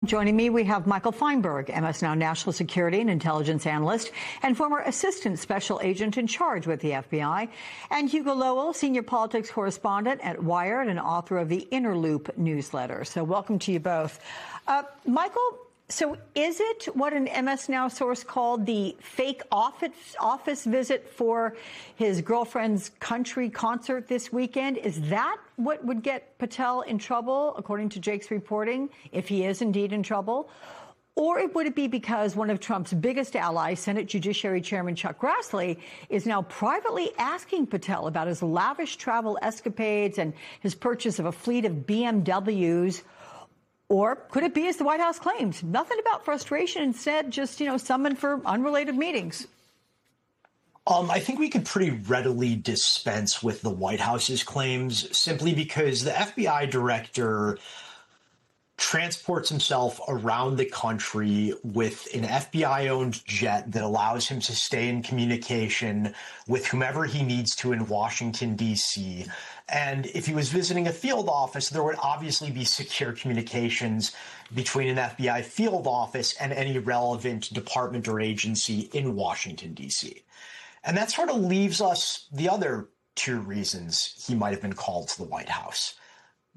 Joining me, we have Michael Feinberg, MS Now national security and intelligence analyst and former assistant special agent in charge with the FBI, and Hugo Lowell, senior politics correspondent at Wired and author of the Inner Loop newsletter. So welcome to you both. Michael, so is it what an MS Now source called the fake office visit for his girlfriend's country concert this weekend? Is that what would get Patel in trouble, according to Jake's reporting, if he is indeed in trouble? Or would it be because one of Trump's biggest allies, Senate Judiciary Chairman Chuck Grassley, is now privately asking Patel about his lavish travel escapades and his purchase of a fleet of BMWs? Or could it be, as the White House claims, nothing about frustration, instead just, summoned for unrelated meetings? I think we could pretty readily dispense with the White House's claims simply because the FBI director transports himself around the country with an FBI-owned jet that allows him to stay in communication with whomever he needs to in Washington, D.C. And if he was visiting a field office, there would obviously be secure communications between an FBI field office and any relevant department or agency in Washington, D.C. And that sort of leaves us the other two reasons he might have been called to the White House.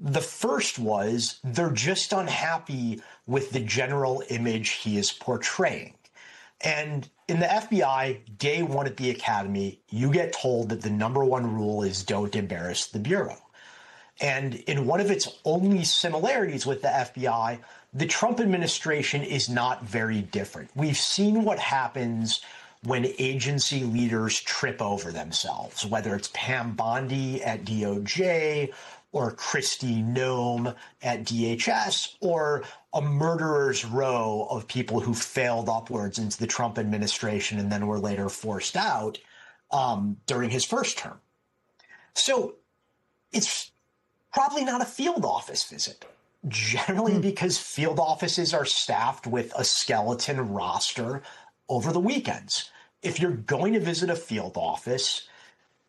The first was they're just unhappy with the general image he is portraying. And in the FBI, day one at the academy, you get told that the number one rule is don't embarrass the Bureau. And in one of its only similarities with the FBI, the Trump administration is not very different. We've seen what happens when agency leaders trip over themselves, whether it's Pam Bondi at DOJ or Kristi Noem at DHS, or a murderer's row of people who failed upwards into the Trump administration and then were later forced out during his first term. So it's probably not a field office visit, generally because field offices are staffed with a skeleton roster over the weekends. If you're going to visit a field office,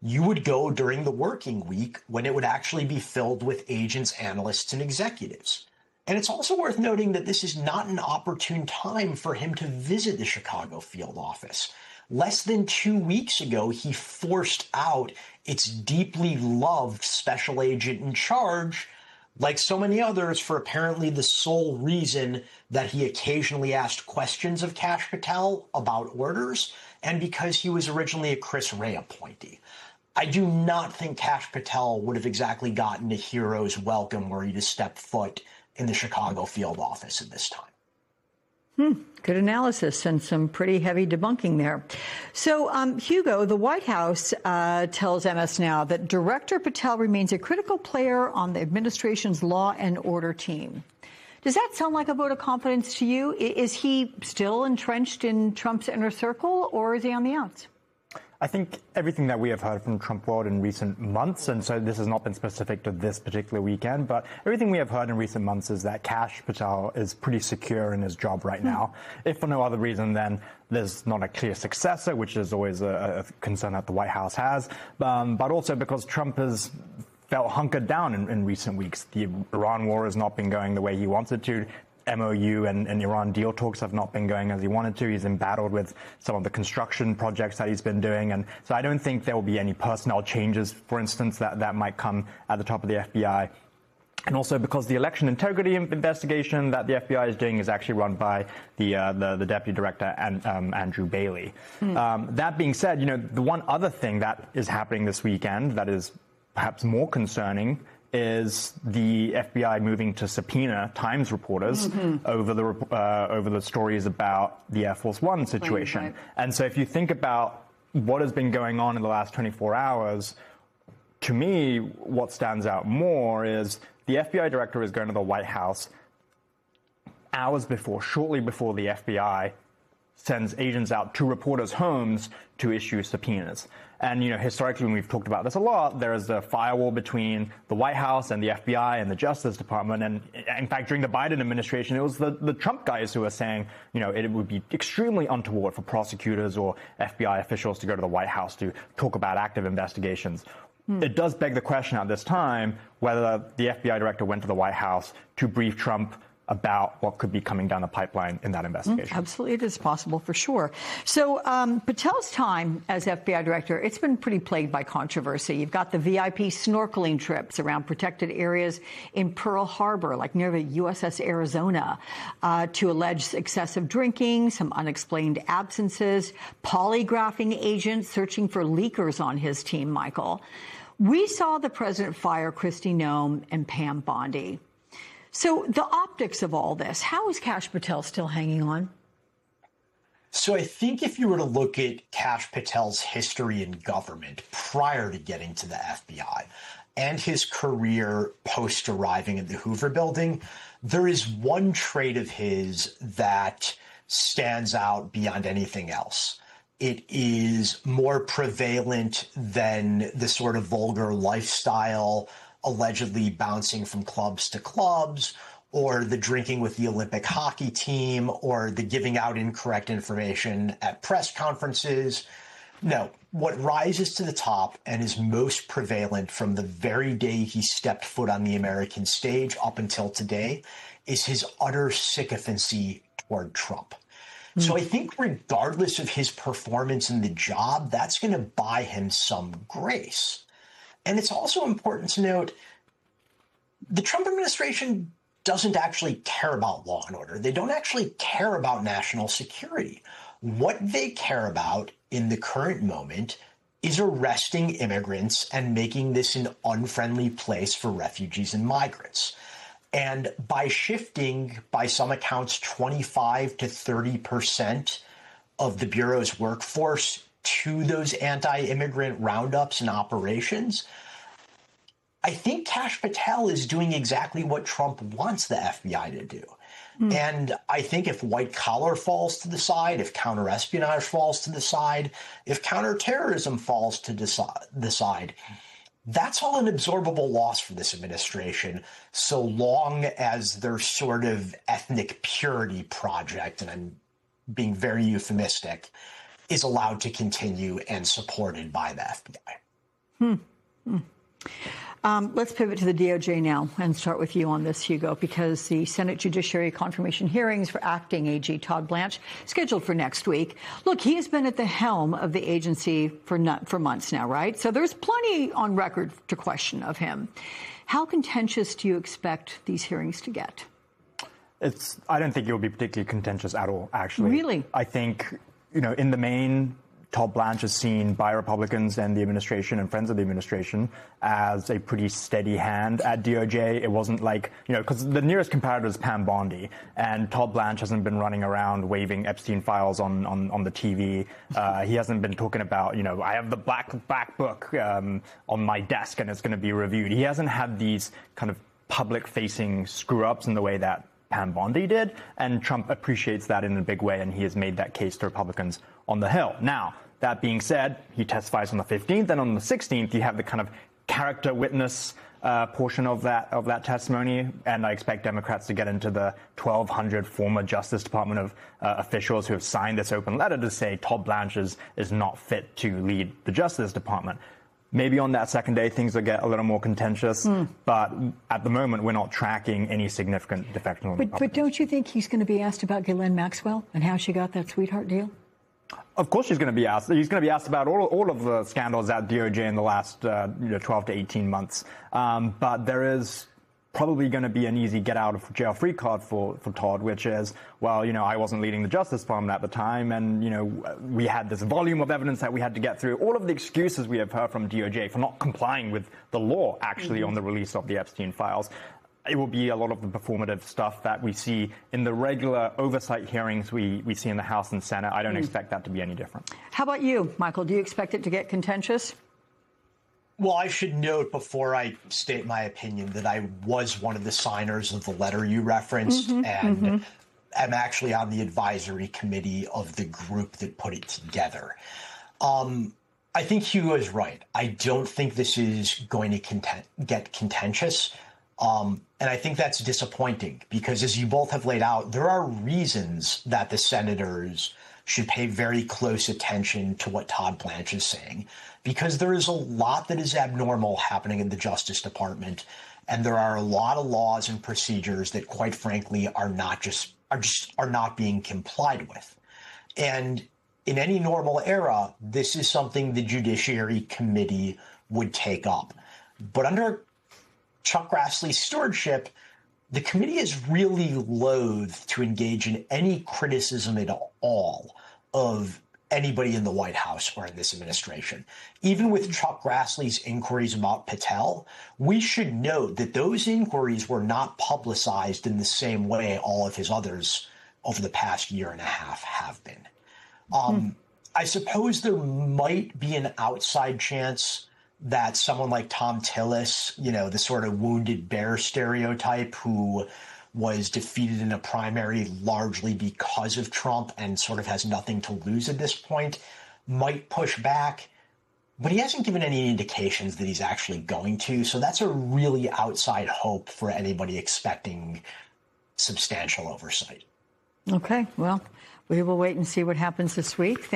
you would go during the working week when it would actually be filled with agents, analysts, and executives. And it's also worth noting that this is not an opportune time for him to visit the Chicago field office. Less than 2 weeks ago, he forced out its deeply loved special agent in charge, like so many others, for apparently the sole reason that he occasionally asked questions of Kash Patel about orders, and because he was originally a Chris Wray appointee. I do not think Kash Patel would have exactly gotten a hero's welcome were he to step foot in the Chicago field office at this time. Good analysis and some pretty heavy debunking there. So, Hugo, the White House tells MS Now that Director Patel remains a critical player on the administration's law and order team. Does that sound like a vote of confidence to you? Is he still entrenched in Trump's inner circle, or is he on the outs? I think everything that we have heard from Trump world in recent months, and so this has not been specific to this particular weekend, but everything we have heard in recent months is that Kash Patel is pretty secure in his job right now. If for no other reason than there's not a clear successor, which is always a concern that the White House has, but also because Trump has felt hunkered down in recent weeks. The Iran war has not been going the way he wanted to. MOU and Iran deal talks have not been going as he wanted to. He's embattled with some of the construction projects that he's been doing. And so I don't think there will be any personnel changes, for instance, that might come at the top of the FBI. And also because the election integrity investigation that the FBI is doing is actually run by the deputy director, Andrew Bailey. That being said, the one other thing that is happening this weekend that is perhaps more concerning is the FBI moving to subpoena Times reporters over the stories about the Air Force One situation. Right. And so if you think about what has been going on in the last 24 hours, to me, what stands out more is the FBI director is going to the White House hours before, shortly before the FBI sends agents out to reporters' homes to issue subpoenas. And, historically, when we've talked about this a lot, there is a firewall between the White House and the FBI and the Justice Department. And in fact, during the Biden administration, it was the Trump guys who were saying, it would be extremely untoward for prosecutors or FBI officials to go to the White House to talk about active investigations. It does beg the question at this time whether the FBI director went to the White House to brief Trump about what could be coming down the pipeline in that investigation. Absolutely, it is possible for sure. So Patel's time as FBI director, it's been pretty plagued by controversy. You've got the VIP snorkeling trips around protected areas in Pearl Harbor, like near the USS Arizona, to alleged excessive drinking, some unexplained absences, polygraphing agents searching for leakers on his team, Michael. We saw the president fire Kristi Noem and Pam Bondi. So the optics of all this, how is Kash Patel still hanging on? So I think if you were to look at Kash Patel's history in government prior to getting to the FBI and his career post arriving at the Hoover Building, there is one trait of his that stands out beyond anything else. It is more prevalent than the sort of vulgar lifestyle, allegedly bouncing from clubs to clubs, or the drinking with the Olympic hockey team, or the giving out incorrect information at press conferences. No, what rises to the top and is most prevalent from the very day he stepped foot on the American stage up until today is his utter sycophancy toward Trump. So I think regardless of his performance in the job, that's going to buy him some grace. And it's also important to note the Trump administration doesn't actually care about law and order. They don't actually care about national security. What they care about in the current moment is arresting immigrants and making this an unfriendly place for refugees and migrants. And by shifting, by some accounts, 25 to 30% of the Bureau's workforce to those anti-immigrant roundups and operations, I think Kash Patel is doing exactly what Trump wants the FBI to do. And I think if white collar falls to the side, if counterespionage falls to the side, if counterterrorism falls to the side, that's all an absorbable loss for this administration, so long as their sort of ethnic purity project, and I'm being very euphemistic, is allowed to continue and supported by the FBI. Let's pivot to the DOJ now and start with you on this, Hugo, because the Senate Judiciary confirmation hearings for acting AG Todd Blanche scheduled for next week. Look, he has been at the helm of the agency for months now, right? So there's plenty on record to question of him. How contentious do you expect these hearings to get? I don't think it will be particularly contentious at all, actually. Really? I think, in the main, Todd Blanche is seen by Republicans and the administration and friends of the administration as a pretty steady hand at DOJ. It wasn't like, because the nearest comparator is Pam Bondi, and Todd Blanche hasn't been running around waving Epstein files on the TV. He hasn't been talking about, I have the black book on my desk and it's going to be reviewed. He hasn't had these kind of public-facing screw-ups in the way that Pam Bondi did, and Trump appreciates that in a big way, and he has made that case to Republicans on the Hill. Now, that being said, he testifies on the 15th, and on the 16th, you have the kind of character witness portion of that testimony, and I expect Democrats to get into the 1,200 former Justice Department officials who have signed this open letter to say Todd Blanche is not fit to lead the Justice Department. Maybe on that second day, things will get a little more contentious, but at the moment, we're not tracking any significant defection. But don't you think he's going to be asked about Ghislaine Maxwell and how she got that sweetheart deal? Of course she's going to be asked. He's going to be asked about all of the scandals at DOJ in the last 12 to 18 months. But there is probably going to be an easy get-out-of-jail-free card for Todd, which is, well, I wasn't leading the Justice Department at the time, and, we had this volume of evidence that we had to get through. All of the excuses we have heard from DOJ for not complying with the law, actually, on the release of the Epstein files. It will be a lot of the performative stuff that we see in the regular oversight hearings we see in the House and Senate. I don't expect that to be any different. How about you, Michael? Do you expect it to get contentious? Well, I should note before I state my opinion that I was one of the signers of the letter you referenced, and am actually on the advisory committee of the group that put it together. I think Hugo is right. I don't think this is going to get contentious. And I think that's disappointing because, as you both have laid out, there are reasons that the senators should pay very close attention to what Todd Blanche is saying, because there is a lot that is abnormal happening in the Justice Department. And there are a lot of laws and procedures that, quite frankly, are not being complied with. And in any normal era, this is something the Judiciary Committee would take up. But under Chuck Grassley's stewardship, the committee is really loath to engage in any criticism at all of anybody in the White House or in this administration. Even with Chuck Grassley's inquiries about Patel, we should note that those inquiries were not publicized in the same way all of his others over the past year and a half have been. I suppose there might be an outside chance that someone like Thom Tillis, the sort of wounded bear stereotype who was defeated in a primary largely because of Trump and sort of has nothing to lose at this point, might push back. But he hasn't given any indications that he's actually going to. So that's a really outside hope for anybody expecting substantial oversight. Okay, well, we will wait and see what happens this week.